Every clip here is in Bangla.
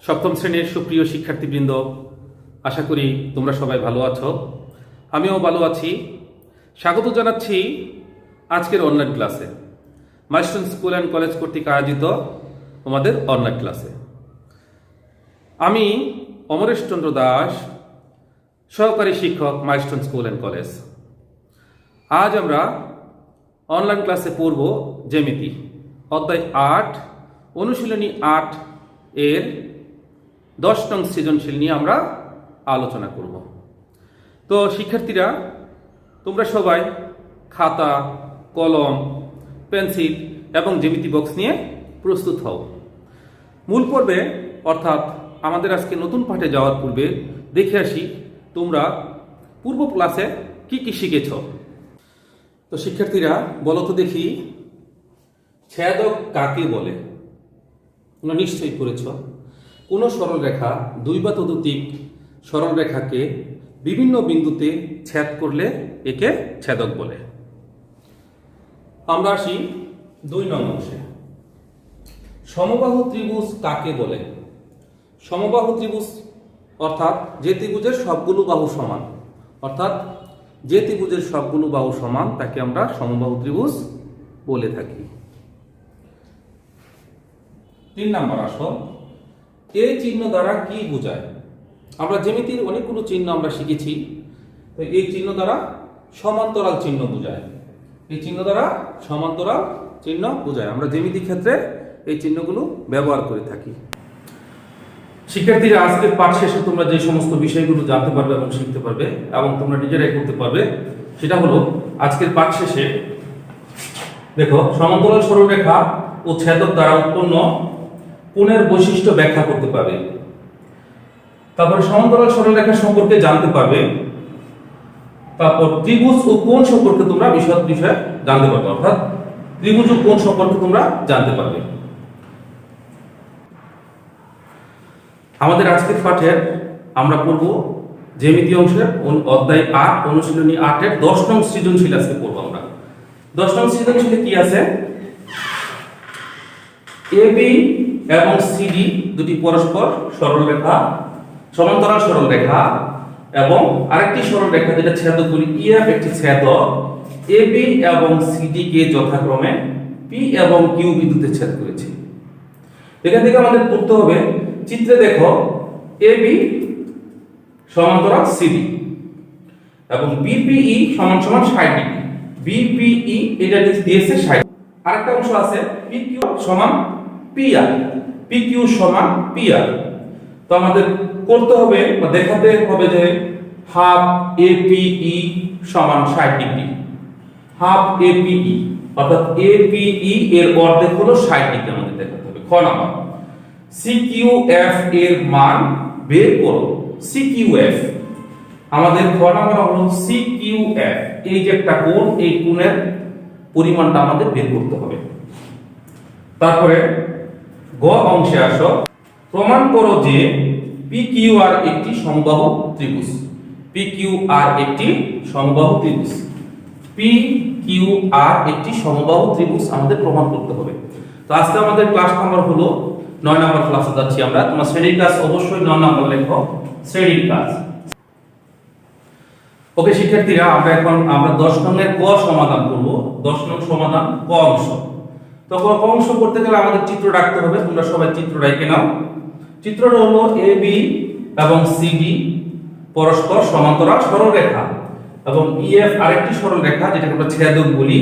সপ্তম শ্রেণীর সুপ্রিয় শিক্ষার্থীবৃন্দ, আশা করি তোমরা সবাই ভালো আছো। আমিও ভালো আছি। স্বাগত জানাচ্ছি আজকের অনলাইন ক্লাসে, মাইলস্টোন স্কুল অ্যান্ড কলেজ কর্তৃক আয়োজিত তোমাদের অনলাইন ক্লাসে। আমি অমরেশ চন্দ্র দাস, সহকারী শিক্ষক, মাইলস্টোন স্কুল অ্যান্ড কলেজ। আজ আমরা অনলাইন ক্লাসে পড়ব জ্যামিতি অধ্যায় ৮ অনুশীলনী ৮ এর ১০ নং সৃজনশীল নিয়ে আমরা আলোচনা করব। তো শিক্ষার্থীরা, তোমরা সবাই খাতা, কলম, পেন্সিল এবং জ্যামিতি বক্স নিয়ে প্রস্তুত হও। মূল পর্বে অর্থাৎ আমাদের আজকে নতুন পাঠে যাওয়ার পূর্বে দেখে আসি তোমরা পূর্ব ক্লাসে কি কি শিখেছ। তো শিক্ষার্থীরা, বলো তো দেখি, ছেদক কাকে বলে? তোমরা নিশ্চয়ই পড়েছ। কোনো সরলরেখা দুই বা ততোধিক সরলরেখাকে বিভিন্ন বিন্দুতে ছেদ করলে একে ছেদক বলে। আমরা আসি ২ নং অংশে। সমবাহু ত্রিভুজ কাকে বলে? সমবাহু ত্রিভুজ অর্থাৎ যে ত্রিভুজের সবগুলো বাহু সমান, অর্থাৎ যে ত্রিভুজের সবগুলো বাহু সমান তাকে আমরা সমবাহু ত্রিভুজ বলে থাকি। ৩ নম্বর আসো, এই চিহ্ন দ্বারা কি বোঝায়? আমরা জ্যামিতির অনেকগুলো চিহ্ন আমরা শিখেছি। তো এই চিহ্ন দ্বারা সমান্তরাল চিহ্ন বোঝায়। এই চিহ্ন দ্বারা সমান্তরাল চিহ্ন বোঝায়। আমরা জ্যামিতি ক্ষেত্রে এই চিহ্নগুলো ব্যবহার করে থাকি। শিক্ষার্থীরা, আজকের পাঠ শেষে তোমরা যে সমস্ত বিষয়গুলো জানতে পারবে এবং শিখতে পারবে এবং তোমরা নিজেরাই করতে পারবে, সেটা হলো আজকের পাঠ শেষে দেখো, সমান্তরাল সরলরেখা ও ছেদক দ্বারা উৎপন্ন কোণের বৈশিষ্ট্য ব্যাখ্যা করতে পারবে। তারপরে সমান্তরাল সরলরেখা সম্পর্কে জানতে পারবে। তারপর ত্রিভুজ ও কোণ সম্পর্কে তোমরা বিশদ বিষয় জানতে পারবে, অর্থাৎ ত্রিভুজ ও কোণ সম্পর্কে তোমরা জানতে পারবে। আমাদের আজকের পাঠের আমরা পড়ব জ্যামিতি অংশের অধ্যায় ৮ অনুশীলনী ৮ এর ১০ নং সৃজনশীল আজকে পড়ব আমরা। ১০ নং সৃজনশীলে কি আছে? এবি এবং সিডি দুটি পরস্পর সরলরেখা, সমান্তরাল সরলরেখা, এবং আরেকটি সরলরেখা যেটা ছেদক বলি ইএফ, একটি ছেদক এবি এবং সিডি কে যথাক্রমে পি এবং কিউ বিন্দুতে ছেদ করেছে। এখান থেকে আমাদের পড়তে হবে, চিত্রে দেখো এবি সমান্তরাল সিডি এবং বিপিই সমান সমান ৬০ ডিগ্রি। বিপিই এটা দিয়েছে ৬০। আরেকটা অংশ আছে পিকিউ সমান পিআর, পিকিউ সমান পিআর। তো আমাদের করতে হবে বা দেখাতে হবে যে হাফ এপিই সমান ৬০ ডিগ্রি। হাফ এপিই অর্থাৎ এপিই এর অর্ধেক হলো ৬০ ডিগ্রি আমাদের দেখাতে হবে। খ নাম্বার, সিকিউএফ এর মান বের করো। সিকিউএফ আমাদের খ নাম্বার হলো সিকিউএফ, এই যে একটা কোণ, এই কোণের পরিমাণটা আমাদের বের করতে হবে। তারপরে গ অংশে আসো, প্রমাণ করো যে পিকিউআর একটি সমবাহু ত্রিভুজ। পিকিউআর একটি সমবাহু ত্রিভুজ। পিকিউআর একটি সমবাহু ত্রিভুজ আমাদের প্রমাণ করতে হবে। তো আজকে আমাদের ক্লাস নাম্বার হলো ৯ নম্বর ক্লাসে যাচ্ছি আমরা। তোমার শ্রেণীর কাজ অবশ্যই ৯ নম্বর লেখো, শ্রেণীর কাজ। ওকে শিক্ষার্থীরা, আমরা ১০ নং এর ক সমাধান করব। ১০ নং সমাধান ক অংশ। তো ক অংশ করতে গেলে আমাদের চিত্র রাখতে হবে। তোমরা সবাই চিত্র রেখে নাও। চিত্রটা হলো এবি এবং সিডি পরস্পর সমান্তরাল সরলরেখা এবং ইএফ আরেকটি সরলরেখা যেটাকে আমরা ছেদক বলি।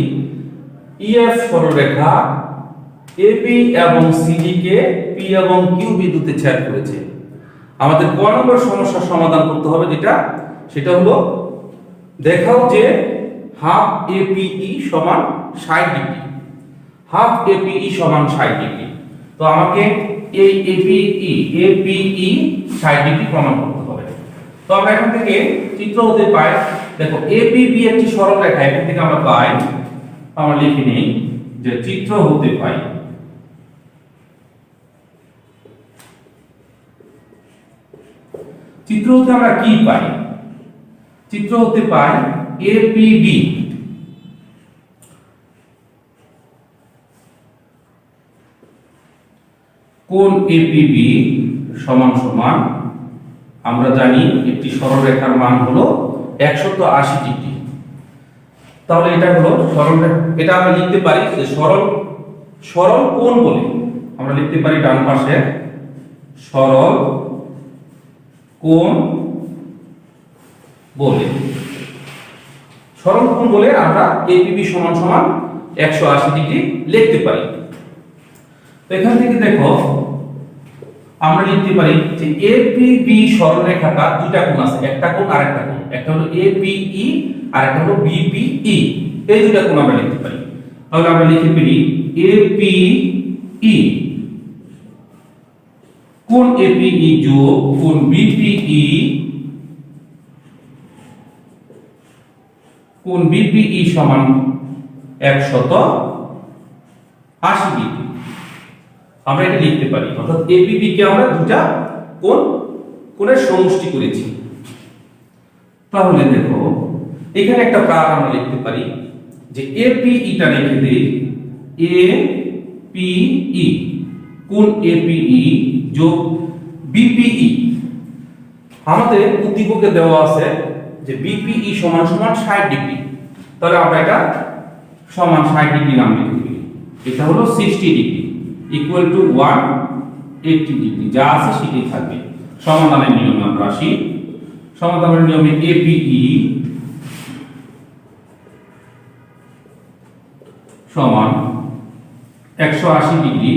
ইএফ সরলরেখা এবি এবং সিডি কে পি এবং কিউ বিন্দুতে ছেদ করেছে। আমাদের ক নম্বর সমস্যার সমাধান করতে হবে, সেটা হলো দেখাও যে হাফ এপিই সমান ৬০ ডিগ্রি। হাফ এপিই সমান ৬০ ডিগ্রি। তো আমাকে এই এপিই ৬০ ডিগ্রি প্রমাণ করতে হবে। তো আমরা এখান থেকে চিত্র হতে পাই, দেখো এপিবি একটি সরলরেখা, এখান থেকে আমরা পাই, আমরা লিখে নিই যে চিত্র হতে পাই চিত্র হতে আমরা কি পাই? চিত্র হতে পাই এপিবি কোণ এপিবি সমান সমান, আমরা জানি একটি সরলরেখার মান হলো 180 ডিগ্রি। তাহলে এটা হলো সরলরেখা, এটা আমরা লিখতে পারি যে সরল কোণ বলে আমরা লিখতে পারি ডান পাশে সরল কোণ বলে, সরল কোণ বলে আমরা এপিবি সমান সমান 180 ডিগ্রি লিখতে পারি। তো এখান থেকে দেখো আমরা লিখতে পারি যে এপিবি সরলরেখাটা দুইটা কোণ আছে, একটা কোণ আর একটা কোণ, একটা হলো এপিই আর একটা হলো বিপিই, এই দুইটা কোণ আমরা লিখতে পারি। তাহলে আমরা লিখতে পারি এপিই কোণ এপিই যোগ কোণ বিপিই, কোণ বিপিই সমান 180 ডিগ্রি। আমরা এটা লিখতে পারি, অর্থাৎ এপিবি কে আমরা দুটা কোণের সমষ্টি করেছি। তাহলে দেখো এখানে একটা কাজ আমরা লিখতে পারি যে এপিই টা লিখে দেই এপিই কোণ এপিই যোগ বিপিই। আমাদের উদ্দীপকে দেওয়া আছে যে বিপিই সমান সমান 60 ডিগ্রি, তাহলে আমরা এটা সমান 60 ডিগ্রি নাম লিখে দিই। এটা হলো 60 ডিগ্রি ইকুয়াল টু 180 ডিগ্রি, যা আছে সেটাই থাকবে। সমাধানের নিয়মে আমরা আসি। সমাধানের নিয়মে এপিই সমান 180 ডিগ্রি,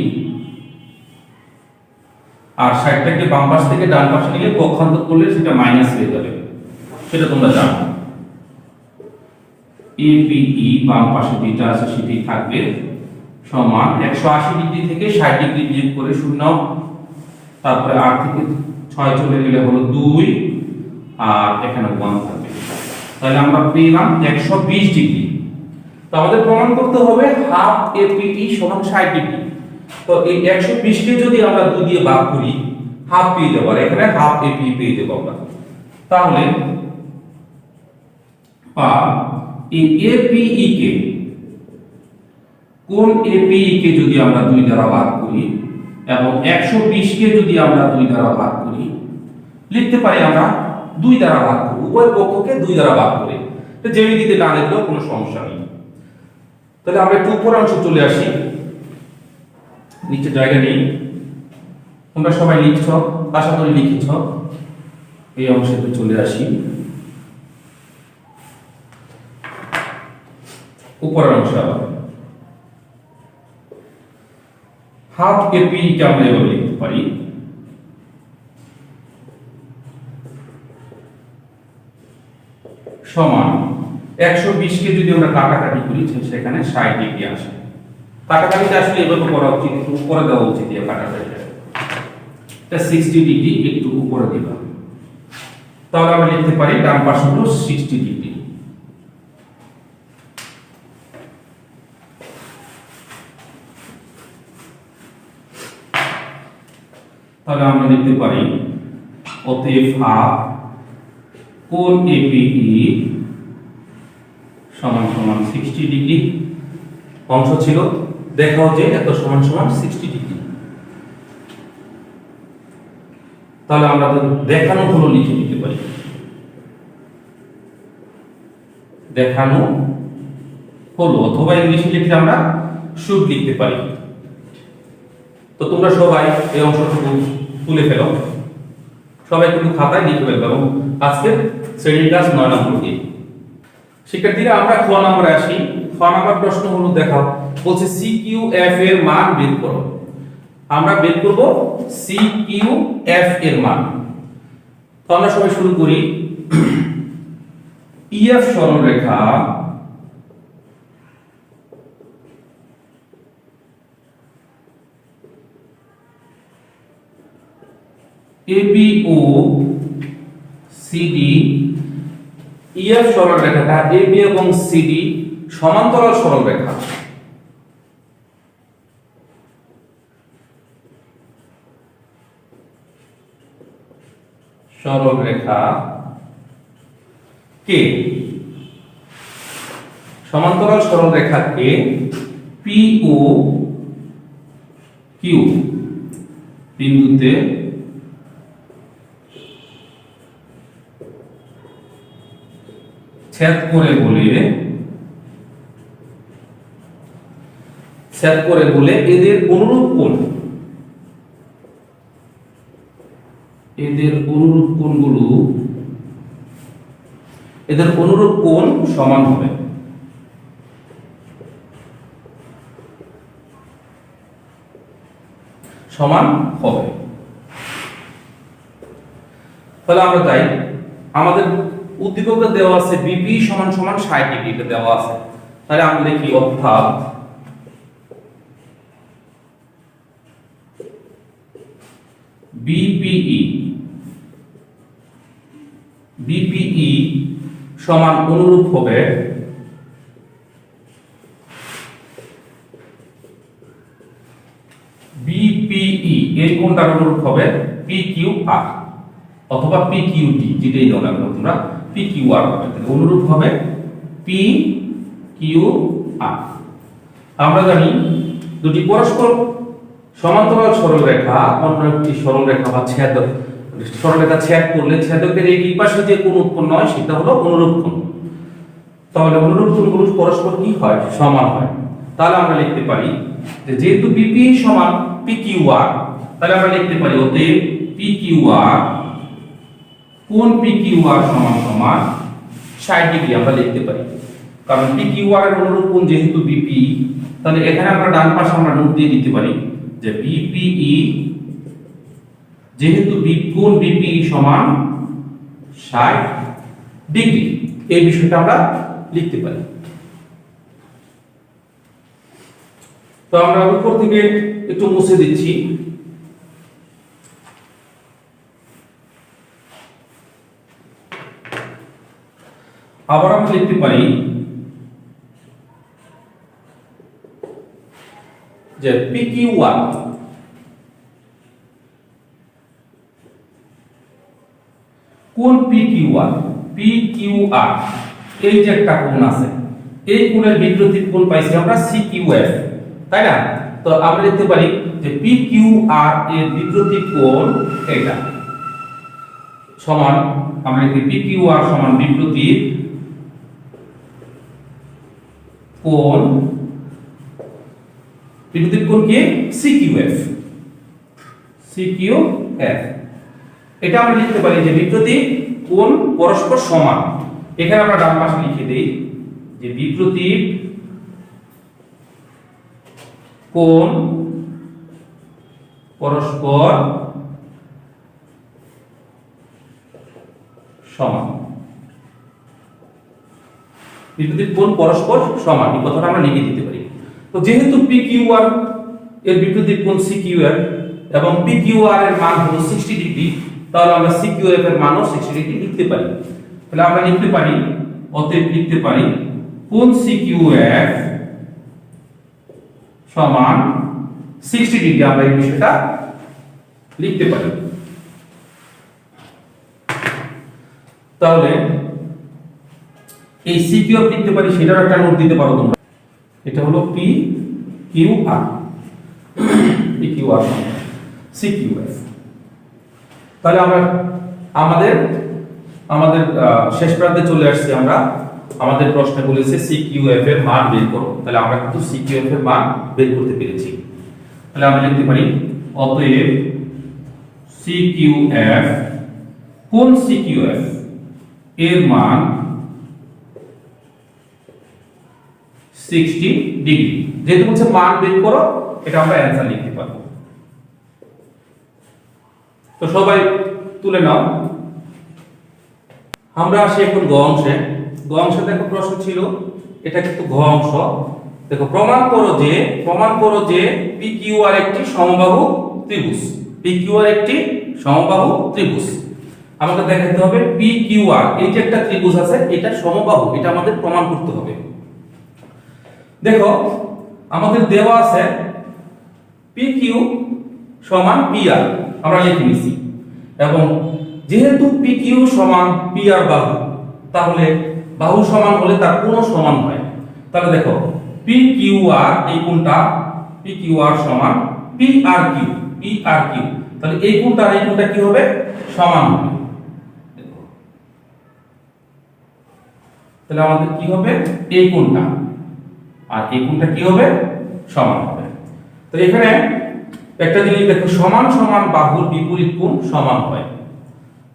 আর 60টাকে বাম পাশ থেকে ডান পাশে নিয়ে পক্ষান্তর করলে সেটা মাইনাস হয়ে যাবে, সেটা তোমরা জানো। এপিই বাম পাশে যেটা আছে সেটাই থাকবে, সমান 180 ডিগ্রি থেকে 60 ডিগ্রি বিয়োগ করে 0, তারপরে 8 থেকে 6 চলে গেলে হলো 2, আর এখানে 1 থাকবে। তাহলে আমরা পেলাম 120 ডিগ্রি। তো আমাদের প্রমাণ করতে হবে হাফ এপিই সমান 60 ডিগ্রি। তো এই 120 কে যদি আমরা 2 দিয়ে ভাগ করি হাফ পেয়ে যাব, আর এখানে হাফ এপিই পেয়ে যাব আমরা। তাহলে এই এপিই কে, কোণ এপিই কে যদি আমরা 2 দ্বারা ভাগ করি এবং 120 কে যদি আমরা 2 দ্বারা ভাগ করি, লিখতে পারি আমরা 2 দ্বারা ভাগ করব, উভয় পক্ষকে 2 দ্বারা ভাগ করে। তো জ্যামিতিতে না লিখলেও কোনো সমস্যা নেই। তাহলে আমরা একটু উপর অংশ চলে আসি, নিচে জায়গা নেই। তোমরা সবাই লিখছ, আশা করি লিখেছ। এই অংশে চলে আসি, উপরের অংশ আবার হাফ এপিই কে আমরা এভাবে লিখতে পারি সমান 120 কে যদি আমরা কাটাকাটি করি সেখানে 60 ডিগ্রি আসে। কাটাকাটিতে আসলে এভাবে করা উচিত, একটু উপরে দেওয়া উচিত। এই কাটাকাটিটা এটা 60 ডিগ্রি একটু উপরে দিবা, তাহলে আমরা লিখতে পারি ডান পাশে হলো 60 ডিগ্রি। তাহলে আমরা লিখতে পারি অতএব হাফ কোণ এপিই সমান সমান 60 ডিগ্রি। অংশ ছিল দেখাও যে এত সমান সমান 60 ডিগ্রি। তাহলে আমরা দেখানো হলো লিখে দিতে পারি, দেখানো হলো, অথবা ইংলিশে লিখলে আমরা শুড লিখতে পারি। তো তোমরা সবাই এই অংশটুকু তুলে ফেলো, সবাই কিন্তু খাতায় লিখে ফেলবে। এবং আজকে শ্রেণীর ক্লাস 9 নম্বর দিয়ে শিক্ষার্থীরা আমরা খ নম্বরে আসি। খ নম্বর প্রশ্ন হলো দেখাও, বলছে সিকিউএফ এর মান বের করো। আমরা বের করব সিকিউএফ এর মান। তো আমরা সবাই শুরু করি। ইএফ সরলরেখা এবি ও সিডি, ইএফ সরলরেখাটা এবি এবং সিডি সমান্তরাল সরলরেখা। সরলরেখা কে সমান্তরাল সরলরেখা কে পি ও কিউ বিন্দুতে ছেদ করে বলে এদের অনুরূপ কোণ সমান হবে। তাহলে আমরা যাই, আমাদের উদ্দীপকটা দেওয়া আছে বিপি সমান সমান 60 ডিগ্রি, এটা দেওয়া আছে। তাহলে আমরা লিখি অর্থাৎ বিপিই সমান অনুরূপ হবে বিপিই এই কোণটার অনুরূপ হবে পিকিউআর অথবা পিকিউটি, যেটাই দাও না কেন তোমরা, পিকিউআর হবে, অনুরূপ হবে পিকিউআর। আমরা জানি দুটি পরস্পর সমান্তরাল সরলরেখা অন্য একটি সরলরেখা বা সরলরেখা ছেদ করলে ছেদকের এই পাশে যে কোণ উৎপন্ন হয় সেটা হলো অনুরূপ কোণ। তাহলে অনুরূপ কোণগুলো পরস্পর কি হয়? সমান হয়। তাহলে আমরা লিখতে পারি যে যেহেতু বিপি সমান পিকিউআর, তাহলে আমরা লিখতে পারি অতএব পিকিউআর কোণ পিকিউআর সমান সমান 60 ডিগ্রি আমরা লিখতে পারি। কারণ পিকিউআর এর অনুরূপ কোণ যেহেতু বিপি, তাহলে এখানে আমরা ডান পাশে আমরা নোট দিয়ে দিতে পারি যে বিপিই যেহেতু কোণ বিপিই সমান 60 ডিগ্রি, এই বিষয়টা আমরা লিখতে পারি। তো আমরা উপর থেকে একটু মুছে দিচ্ছি। আবার আমরা লিখতে পারি যে পিকিউআর কোণ পিকিউআর এই যে একটা কোণ আছে, এই কোণের বিপরীত কোণ পাইছি আমরা সিকিউএফ, তাই না? তো আমরা লিখতে পারি যে পিকিউআর এর বিপরীত কোণ এটা সমান, আমরা লিখি পিকিউআর সমান বিপরীত কোণ কি? সিকিউএফ। এটা আমরা লিখতে পারি যে বিপরীত কোণ পরস্পর সমান। এখানে আমরা ডান পাশে লিখে দেই যে বিপরীত কোণ পরস্পর সমান। বিপরীত কোণ পরস্পর সমান, এই কথাটা আমরা লিখে দিতে পারি। তো যেহেতু পিকিউআর এর বিপরীত কোণ সিকিউএফ এবং পিকিউআর এর মান হলো 60 ডিগ্রি, তাহলে আমরা সিকিউএফ এর মানও 60 ডিগ্রি লিখতে পারি। তাহলে আমরা লিখতে পারি অতএব লিখতে পারি কোণ সিকিউএফ সমান 60 ডিগ্রি, আমরা এই বিষয়টা লিখতে পারি। তাহলে এই সিকিউএফ লিখতে পারি, সেটার একটা নোট দিতে পারো তোমরা। এটা হলো পিকিউআর সিকিউএফ। তাহলে আমরা আমাদের শেষ প্রান্তে চলে আসছি। আমরা আমাদের প্রশ্ন বলেছে সিকিউএফ এর মান বের করো, তাহলে আমরা কিন্তু সিকিউএফ এর মান বের করতে পেরেছি। তাহলে আমরা লিখতে পারি অতএব সিকিউএফ কোণ সিকিউএফ এর মান 60 ডিগ্রি। যেহেতু বলছে মান বের করো, এটা আমরা অ্যানসার লিখতে পারবো। তো সবাই তুলে নাও। আমরা আসি এখন গ অংশে। গ অংশে দেখো প্রশ্ন ছিল, এটা কিন্তু ঘ অংশ। দেখো প্রমাণ করো যে পিকিউআর একটি সমবাহু ত্রিভুজ। পিকিউআর একটি সমবাহু ত্রিভুজ। আমাদের দেখাতে হবে পিকিউআর এই যে একটা ত্রিভুজ আছে, এটা সমবাহু, এটা আমাদের প্রমাণ করতে হবে। দেখো আমাদের দেওয়া আছে পিকিউ সমান পিআর, আমরা লিখে নিছি। এবং যেহেতু পিকিউ সমান পিআর বাহু, তাহলে বাহু সমান হলে তার কোণ সমান হয়। তাহলে দেখো পিকিউআর এই কোণটা পিকিউআর সমান পিআর কিউ। তাহলে এই কোণটা আর এই কোণটা কি হবে সমান হবে। তাহলে আমাদের কি হবে এই কোণটা আর এই কোণটা কি হবে সমান হবে। তো এখানে একটা জিনিস দেখো, সমান সমান বাহুর বিপরীত কোণ সমান হয়,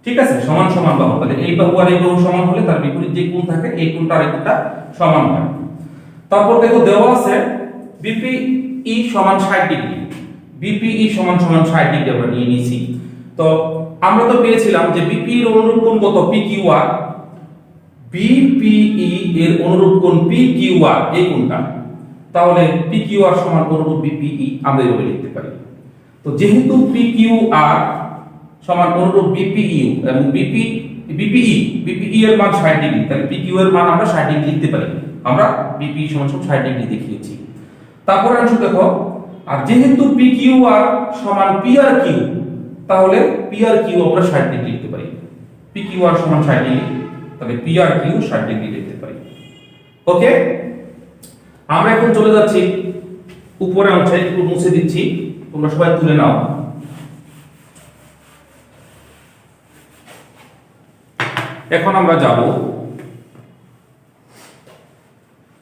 ঠিক আছে, সমান সমান বাহু, তাহলে এই বাহু আর এই বাহু সমান হলে তার বিপরীত যে কোণ থাকে এই কোণটা আর এই কোণটা সমান হয়। তারপর দেখো দেওয়া আছে বিপিই সমান 60 ডিগ্রি, বিপিই সমান সমান 60 ডিগ্রি আমরা নিয়ে নিয়েছি। তো আমরা তো পেয়েছিলাম যে বিপিই এর অনুরূপ কোণ কত পিকিউআর, বিপিই এর অনুরূপ কোণ পিকিউআর এই কোণটা, তাহলে পিকিউআর সমান অনুরূপ বিপিই আমরা এভাবে লিখতে পারি। তো যেহেতু পিকিউআর সমান অনুরূপ বিপিইউ এবং বিপিই এর মান 60 ডিগ্রি, তাহলে পিকিউ এর মান আমরা 60 ডিগ্রি লিখতে পারি, আমরা বিপিই সমান 60 ডিগ্রি দেখিয়েছি। তারপর অংশ দেখো, আর যেহেতু পিকিউআর সমান পিআর কিউ, তাহলে পিআর কিউ আমরা 60 ডিগ্রি লিখতে পারি, পিকিউআর সমান 60 ডিগ্রি, তাহলে পিআর কিউ 60 ডিগ্রি লিখতে পারি। ওকে, আমরা এখন চলে যাচ্ছি উপরের অংশে, একটু মুছে দিচ্ছি, তোমরা সবাই তুলে নাও। এখন আমরা যাব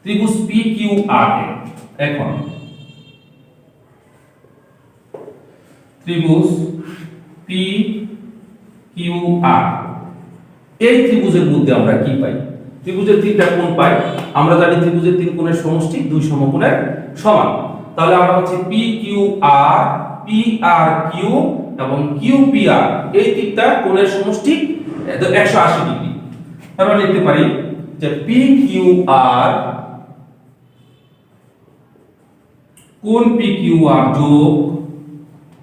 ত্রিভুজ PQR এ। এখন ত্রিভুজ PQR, এই ত্রিভুজের মধ্যে আমরা কি পাই? ত্রিভুজের তিনটা কোণ পাই, আমরা জানি ত্রিভুজের তিন কোণের সমষ্টি দুই সমকোণের সমান। তাহলে আমরা হচ্ছে PQR, PRQ এবং QPR এই তিনটা কোণের সমষ্টি 180 ডিগ্রি। আমরা লিখতে পারি যে PQR কোণ PQR যোগ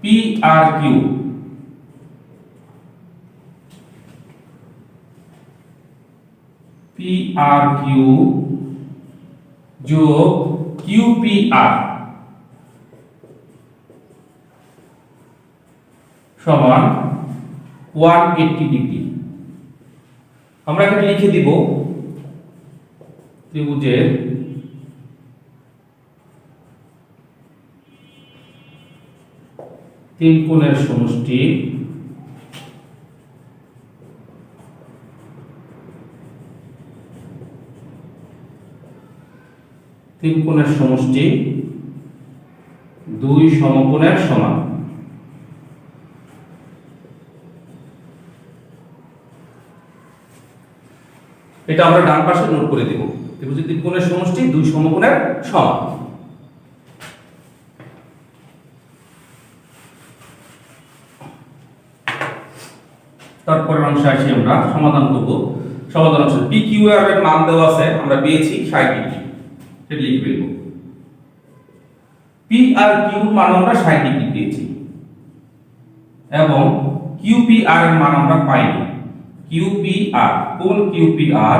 PRQ যোগ QPR সমান 180 ডিগ্রি। আমরা এখানে লিখে দিব ত্রিভুজের তিন কোণের সমষ্টি দুই সমকোণের সমান। এটা আমরা ডান পাশে নোট করে দেব, ত্রিভুজের তিন কোণের সমষ্টি দুই সমকোণের সমান। তারপরের অংশে আসি, আমরা সমাধান করব। সমাধান অংশ PQR এর মান দেওয়া আছে, আমরা পেয়েছি 60 ডিগ্রি, এটা লিখে ফেলব। PRQ এর মান আমরা 60 ডিগ্রি পেয়েছি এবং QPR এর মান আমরা পাইনি। QPR কোণ QPR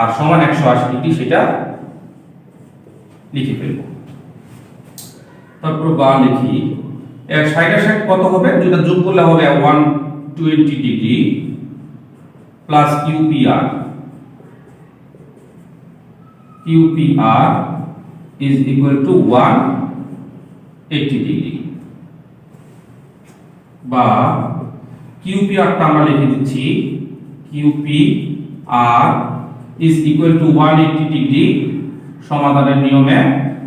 আর সমান 180 ডিগ্রি, সেটা লিখে ফেলব। তারপর বা লিখি 60 এর সাথে কত হবে, দুটো যোগ করলে হবে 120 degree plus QPR is equal to 180 degree, বা QPR টা আমরা লিখে দিচ্ছি QPR is equal to 180 degree. সমাধানের নিয়মে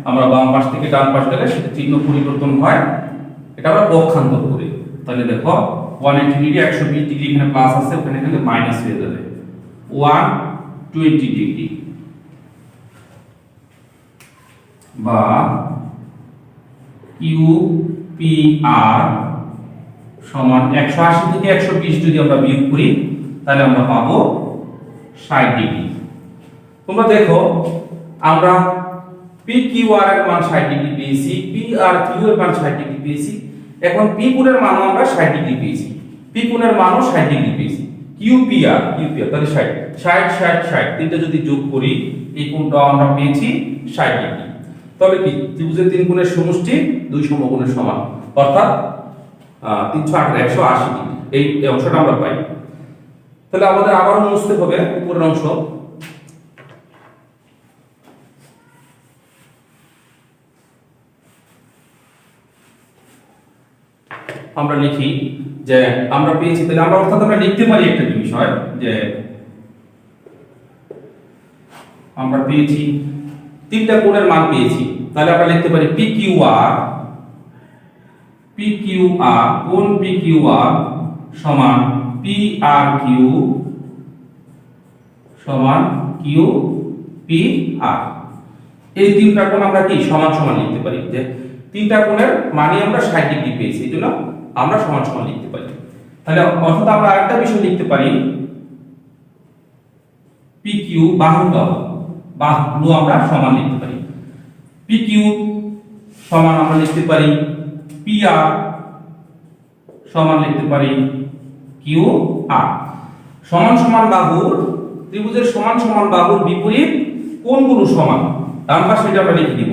আমরা বাম পাশ থেকে ডান পাশ গেলে সেটা চিহ্ন পরিবর্তন হয়, এটা আমরা পক্ষান্তর করি। তাহলে দেখো 180 ডিগ্রি 120 ডিগ্রি এখানে প্লাস আছে, ওখানে গেলে মাইনাস হয়ে যাবে, 120 ডিগ্রি, বা QPR সমান 180 থেকে 120 যদি আমরা বিয়োগ করি তাহলে আমরা পাবো 60 ডিগ্রি। তোমরা দেখো আমরা PQR এর মান 60 ডিগ্রি পেয়েছি, PRQ এর মান 60 ডিগ্রি পেয়েছি, এখন P কোণের মানও আমরা 60 ডিগ্রি পেয়েছি, P কোণের মানও 60 ডিগ্রি পেয়েছি। QPR তাহলে 60 তিনটা যদি যোগ করি এই কোণটা আমরা পেয়েছি 60 ডিগ্রি। তাহলে কি ত্রিভুজের তিন কোণের সমষ্টি দুই সমকোণের সমান, অর্থাৎ 180 ডিগ্রি, এই অংশটা আমরা পাই। তাহলে আমাদের আবারও মুছতে হবে উপরের অংশ। আমরা লিখি যে আমরা পেয়েছি, তাহলে আমরা অর্থাৎ আমরা লিখতে পারি একটা বিষয় যে আমরা পেয়েছি তিনটা কোণের মান পেয়েছি, তাহলে আমরা লিখতে পারি PQR কোণ PQR সমান PRQ সমান QPR। এই তিনটা কোণ আমরা কি সমান সমান লিখতে পারি, যে তিনটা কোণের মানে আমরা 60 ডিগ্রি পেয়েছি, এই জন্য আমরা সমান সমান লিখতে পারি। তাহলে অর্থাৎ আমরা আরেকটা বিষয় লিখতে পারি, PQ বাহুগুলো আমরা সমান লিখতে পারি। PQ সমান আমরা লিখতে পারি PR সমান লিখতে পারি QR। সমান সমান বাহুর ত্রিভুজের সমান সমান বাহুর বিপরীত কোণগুলো সমান, ডান পাশে এটা আমরা লিখে দিব।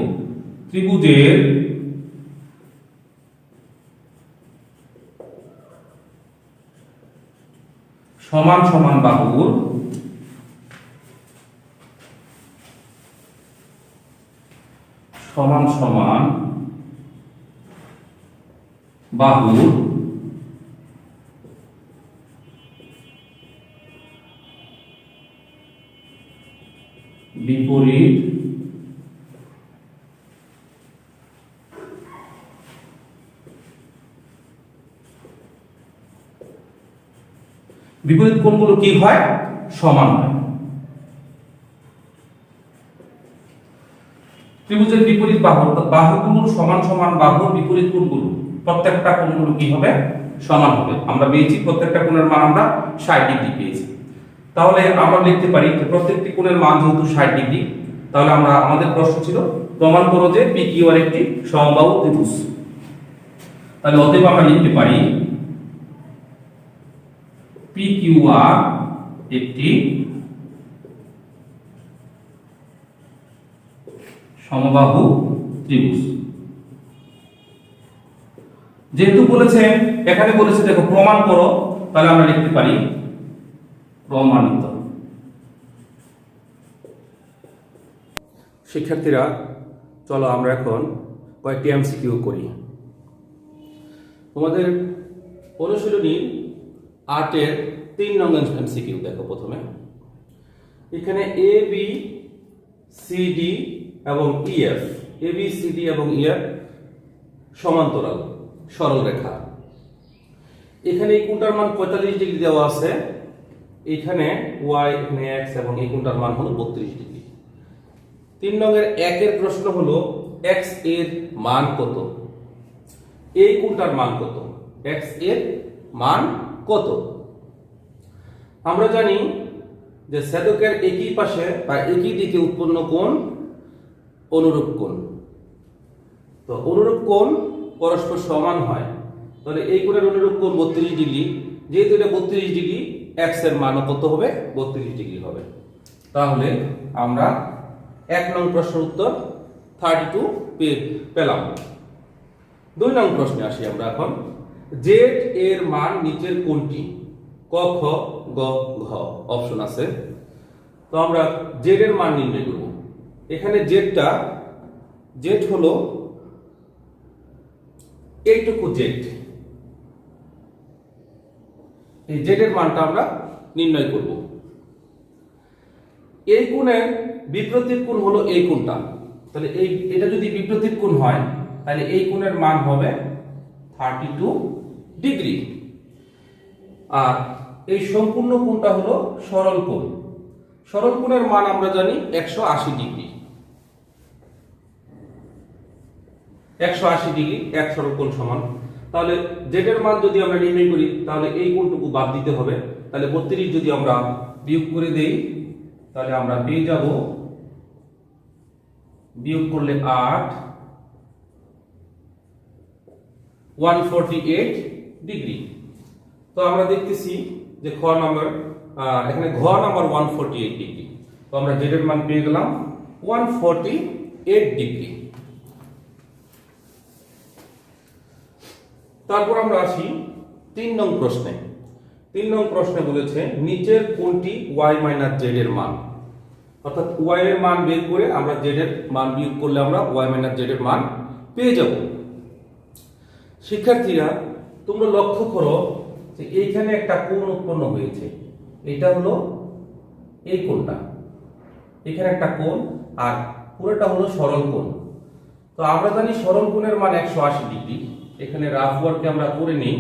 ত্রিভুজের সমান সমান বাহুর সমান সমান বাহুর বিপরীত কোণগুলো কি হয়, সমান হয়। ত্রিভুজের বিপরীত বাহুগুলোর সমান সমান বাহুর বিপরীত কোণগুলো প্রত্যেকটা কোণগুলো কি হবে, সমান হবে। আমরা পেয়েছি প্রত্যেকটা কোণের মান আমরা 60 ডিগ্রি পেয়েছি। তাহলে আমরা লিখতে পারি যে প্রত্যেকটি কোণের মান যেহেতু 60 ডিগ্রি, তাহলে আমাদের প্রশ্ন ছিল প্রমাণ করো যে PQR একটি সমবাহু ত্রিভুজ। তাহলে অতএব আমরা লিখতে পারি PQR একটি সমবাহু ত্রিভুজ। যেহেতু বলেছে, এখানে বলেছে দেখো প্রমাণ করো, তাহলে আমরা লিখতে পারি প্রমাণিত। শিক্ষার্থীরা, চলো আমরা এখন কয়েকটি এমসিকিউ করি। তোমাদের অনুশীলনী 8 এর 3 নং এমসিকিউ দেখো। প্রথমে এখানে ABCD এবং EF সমান্তরাল সরল রেখা। এখানে এই কোণটার মান 45 ডিগ্রি দেওয়া আছে, এখানে y, এখানে x এবং এই কোণটার মান হলো 32 ডিগ্রি। 3 নং-এর 1 এর প্রশ্ন হলো x এর মান কত, এই কোণটার মান কত, x এর মান কত। আমরা জানি যে ছেদকের একই পাশে বা একই দিকে উৎপন্ন কোণ অনুরূপ কোণ। তো অনুরূপ কোণ পরস্পর সমান হয়, তাহলে এই কোণের অনুরূপ কোণ 32 ডিগ্রি। যেহেতু এটা 32 ডিগ্রি, x এর মানও কত হবে, 32 ডিগ্রি হবে। তাহলে আমরা 1 নং প্রশ্নের উত্তর 32 পেলাম। 2 নং প্রশ্নে আসি আমরা এখন। z এর মান নিচের কোনটি, ক, খ, গ, ঘ অপশন আছে। তো আমরা z এর মান নির্ণয় করব। এখানে z হলো এইটুকু z, এই z এর মানটা আমরা নির্ণয় করব। এই কোণের বিপরীত কোণ হলো এই কোণটা, তাহলে এটা যদি বিপরীত কোণ হয়, তাহলে এই কোণের মান হবে 32 ডিগ্রি। আর এই সম্পূর্ণ কোণটা হলো সরল কোণ। সরল কোণের মান আমরা জানি 180 ডিগ্রি। 180 ডিগ্রি এক সরল কোণ সমান। তাহলে z এর মান যদি আমরা নির্ণয় করি, তাহলে এই কোণটুকু বাদ দিতে হবে। তাহলে 32 যদি আমরা বিয়োগ করে দেই, তাহলে আমরা পেয়ে যাব, বিয়োগ করলে 8, 148 ডিগ্রি। তো আমরা দেখতেছি যে এখানে ঘ নাম্বার 148 ডিগ্রি। তো আমরা z এর মান পেয়ে গেলাম 148 ডিগ্রি। তারপর আমরা আসি 3 নং প্রশ্নে। 3 নং প্রশ্নে বলেছে নিচের কোনটি y - z এর মান, অর্থাৎ y এর মান বের করে আমরা z এর মান বিয়োগ করলে আমরা y - z এর মান পেয়ে যাব। শিক্ষার্থীরা, তোমরা লক্ষ্য করো যে এইখানে একটা কোণ উৎপন্ন হয়েছে, এটা হলো এই কোণটা, এখানে একটা কোণ আর পুরোটা হলো সরল কোণ। তো আমরা জানি সরল কোণের মান 180 ডিগ্রি। এখানে রাফ ওয়ার্কে আমরা করে নিই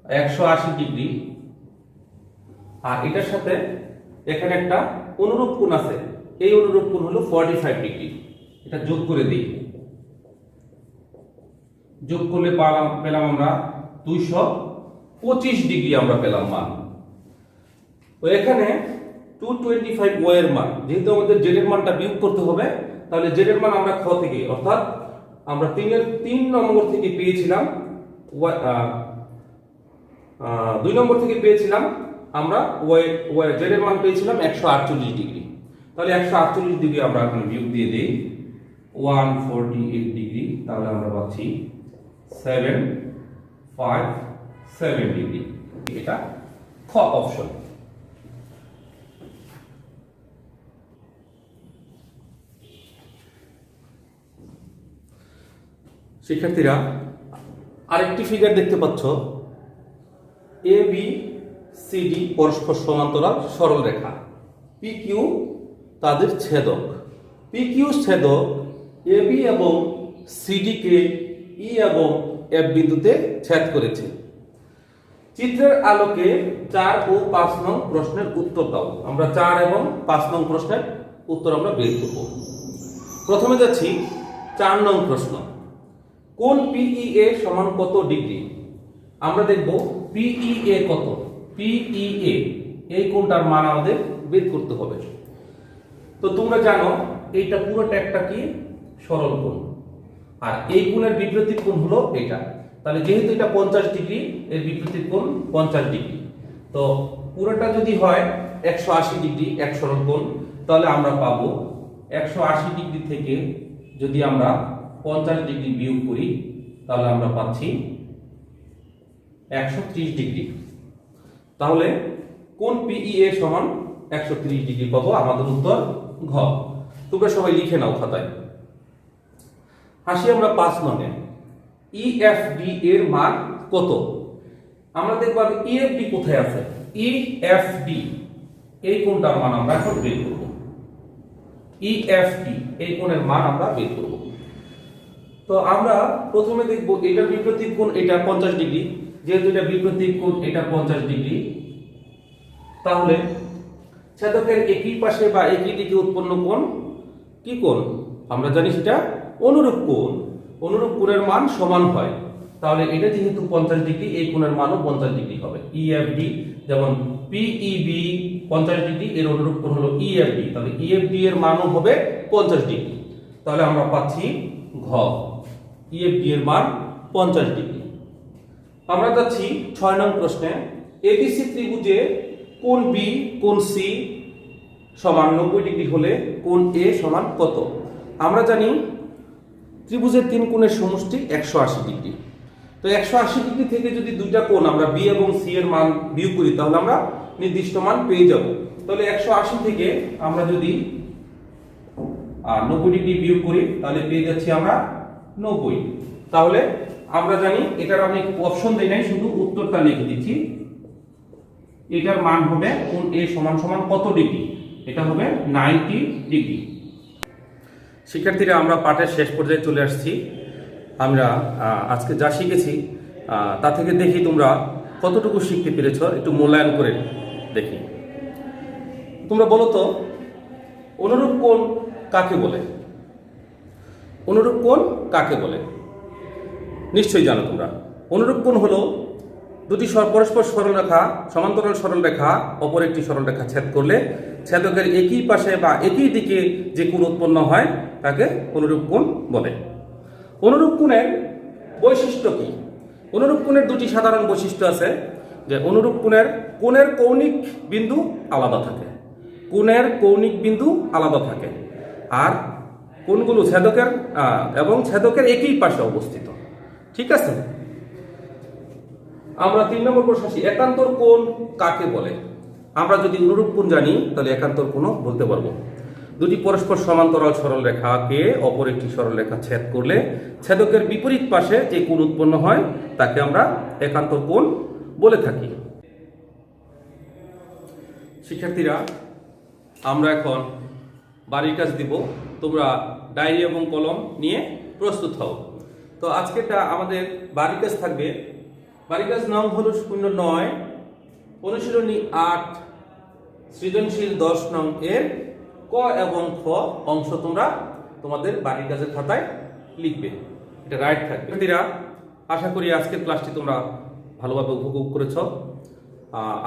180 ডিগ্রি, আর এটার সাথে এখানে একটা অনুরূপ কোণ আছে, এই অনুরূপ কোণ হলো 45 ডিগ্রি। এটা যোগ করে দিই, যোগ করলে পেলাম আমরা 225 ডিগ্রি আমরা পেলাম মান। তো এখানে 225 ও এর মান, যেহেতু আমাদের জেড এর মানটা বিয়োগ করতে হবে, তাহলে জেড এর মান আমরা খ থেকে অর্থাৎ আমরা 3 নম্বর থেকে পেয়েছিলাম, 2 নম্বর থেকে পেয়েছিলাম আমরা জেড এর মান পেয়েছিলাম 148 ডিগ্রি। তাহলে 148 ডিগ্রি আমরা এখন বিয়োগ দিয়ে দেই 148 ডিগ্রি, তাহলে আমরা পাচ্ছি 757 ডিগ্রি। এটা খ অপশন। শিক্ষার্থীরা আরেকটি ফিগার দেখতে পাচ্ছ, এ বি সি ডি পরস্পর সমান্তরাল সরল রেখা, পি কিউ তাদের ছেদক। পি কিউ ছেদক এ বি এবং সিডি কে ই এবং এফ বিন্দুতে ছেদ করেছে। চিত্রের আলোকে 4 ও 5 নং প্রশ্নের উত্তর দাও। আমরা 4 এবং 5 নং প্রশ্নের উত্তর আমরা বের করব। প্রথমে যাচ্ছি 4 নং প্রশ্ন, কোণ পিইএ সমান কত ডিগ্রি? আমরা দেখব পিইএ কত। পিইএ এই কোণটার মান আমাদের বের করতে হবে। তো তোমরা জানো এইটা পুরোটা একটা কি সরল কোণ, আর এই কোণের বিপরীত কোণ হলো এটা। তাহলে যেহেতু এটা 50 ডিগ্রি, এর বিপরীত কোণ 50 ডিগ্রি। তো পুরোটা যদি হয় 180 ডিগ্রি এক সরল কোণ, তাহলে আমরা পাবো 180 ডিগ্রি থেকে যদি আমরা 50 ডিগ্রি বিয়োগ করি, তাহলে আমরা পাচ্ছি 130 ডিগ্রি। তাহলে কোণ পিইএ সমান 130 ডিগ্রি পাবো। আমাদের উত্তর ঘ। তোমরা সবাই লিখে নাও খাতায়। আসি আমরা 5 নং-এ, ইএফডি এর মান কত? আমরা দেখব ইএফডি কোথায় আছে। ইএফডি এই কোণটার মান আমরা এখন বের করব। ইএফডি এই কোণের মান আমরা বের করব। তো আমরা প্রথমে দেখব এটার বিপরীত কোণ এটা 50 ডিগ্রি, যেহেতু এটা বিপরীত কোণ এটা 50 ডিগ্রি, তাহলে ছেদকের একই পাশে বা একই দিকে উৎপন্ন কোণ কি কোণ? আমরা জানি সেটা অনুরূপ কোণ। অনুরূপ কোণের মান সমান হয়, তাহলে এটা যেহেতু 50 ডিগ্রি, এই কোণের মানও 50 ডিগ্রি হবে। ইএফডি যেমন পিইবি 50 ডিগ্রি, এর অনুরূপ কোণ হলো ইএফডি, তাহলে ইএফডি এর মানও হবে 50 ডিগ্রি। তাহলে আমরা পাচ্ছি ঘ, ইএফডি এর মান 50 ডিগ্রি। আমরা যাচ্ছি 6 নং প্রশ্নে, এবিসি ত্রিভুজে কোণ বি কোণ সি সমান 90 ডিগ্রি হলে কোণ এ সমান কত? আমরা জানি ত্রিভুজের 3 কোণের সমষ্টি 180 ডিগ্রি। তো 180 ডিগ্রি থেকে যদি দুইটা কোণ আমরা বি এবং সি এর মান বিয়োগ করি, তাহলে আমরা নির্দিষ্ট মান পেয়ে যাব। তাহলে 180 থেকে আমরা যদি 90 ডিগ্রি বিয়োগ করি, তাহলে পেয়ে যাচ্ছি আমরা 90। তাহলে আমরা জানি এটার আমি অপশন দেই নাই, শুধু উত্তরটা লিখে দিচ্ছি। এটার মান হবে কোণ এ সমান সমান কত ডিগ্রি? এটা হবে 90 ডিগ্রি। শিক্ষার্থীরা আমরা পাঠের শেষ পর্যায়ে চলে আসছি। আমরা আজকে যা শিখেছি তা থেকে দেখি তোমরা কতটুকু শিখতে পেরেছ, একটু মূল্যায়ন করে দেখি। তোমরা বলো তো অনুরূপ কোণ কাকে বলে? অনুরূপ কোণ কাকে বলে? নিশ্চয়ই জানো তোমরা। অনুরূপ কোণ হলো দুটি পরস্পর সরলরেখা, সমান্তরাল সরলরেখা অপর একটি সরলরেখা ছেদ করলে ছেদকের একই পাশে বা একই দিকে যে কোণ উৎপন্ন হয় তাকে অনুরূপ কোণ বলে। অনুরূপ কোণের বৈশিষ্ট্য কি? অনুরূপ কোণের দুটি সাধারণ বৈশিষ্ট্য আছে, যে অনুরূপ কোণের কৌণিক বিন্দু আলাদা থাকে, কোণের কৌণিক বিন্দু আলাদা থাকে, আর কোণগুলো ছেদকের একই পাশে অবস্থিত। ঠিক আছে, আমরা 3 নম্বর প্রশ্ন আসি, একান্তর কোণ কাকে বলে? আমরা যদি অনুরূপ কোণ জানি, তাহলে একান্তর কোণও বলতে পারবো। দুটি পরস্পর সমান্তরাল সরলরেখাকে অপর একটি সরলরেখা ছেদ করলে ছেদকের বিপরীত পাশে যে কোণ উৎপন্ন হয় তাকে আমরা একান্তর কোণ বলে থাকি। শিক্ষার্থীরা, আমরা এখন বাড়ির কাজ দিব, তোমরা ডায়েরি এবং কলম নিয়ে প্রস্তুত হও। তো আজকেরটা আমাদের বাড়ির কাজ থাকবে। বাড়ির কাজ নাম হলো 09 অনুশীলনী 8 সৃজনশীল 10 নং এর ক এবং খ অংশ তোমরা তোমাদের বাড়ির কাজের খাতায় লিখবে, এটা রাইট থাকবে। শিক্ষার্থীরা, আশা করি আজকের ক্লাসটি তোমরা ভালোভাবে উপভোগ করেছ।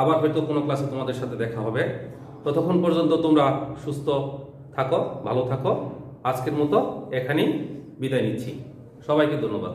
আবার হয়তো কোনো ক্লাসে তোমাদের সাথে দেখা হবে। ততক্ষণ পর্যন্ত তোমরা সুস্থ থাকো, ভালো থাকো। আজকের মতো এখানেই বিদায় নিচ্ছি। সবাইকে ধন্যবাদ।